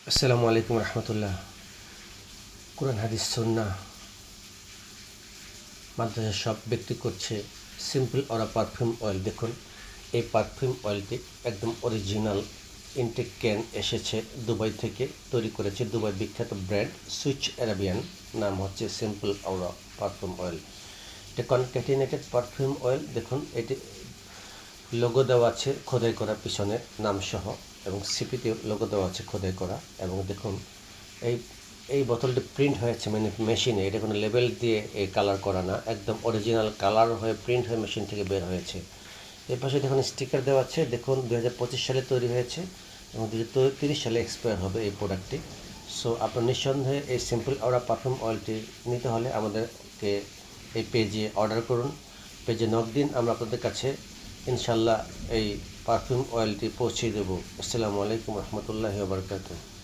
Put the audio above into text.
আসসালামু আলাইকুম রহমতুল্লাহ। কোরআন হাদিস সুন্নাহ মাদ্রাসা সব ব্যক্তি করছে সিম্পল অরা পারফিউম অয়েল। দেখুন, এই পারফিউম অয়েলটি একদম অরিজিনাল ইনটেক ক্যান এসেছে দুবাই থেকে, তৈরি করেছে দুবাই বিখ্যাত ব্র্যান্ড সুইচ অ্যারাবিয়ান। নাম হচ্ছে সিম্পল অরা পারফিউম অয়েল। এটা কনক্যাটিনেটেড পারফিউম অয়েল। দেখুন, এটি লোগো দেওয়া আছে খোদাই করা পিছনে নামসহ, এবং সিপিতেও লোগো দেওয়া আছে খোদাই করা। এবং দেখুন, এই এই বোতলটি প্রিন্ট হয়েছে মানে মেশিনে, এটা কোনো লেবেল দিয়ে এই কালার করা না, একদম অরিজিনাল কালার হয়ে প্রিন্ট হয়ে মেশিন থেকে বের হয়েছে। এর পাশে দেখুন স্টিকার দেওয়া আছে। দেখুন 2025 সালে তৈরি হয়েছে এবং 2030 সালে এক্সপায়ার হবে এই প্রোডাক্টটি। সো আপনার নিঃসন্দেহে এই সিম্পল অরা পারফিউম অয়েলটি নিতে হলে আমাদেরকে এই পেজে অর্ডার করুন, পেজে নক দিন, আমরা আপনাদের কাছে ইনশাল্লাহ এই পারফিউম অয়েলটি পৌঁছে দেবো। আসসালামু আলাইকুম রহমতুল্লাহি ওয়া বারাকাতুহু।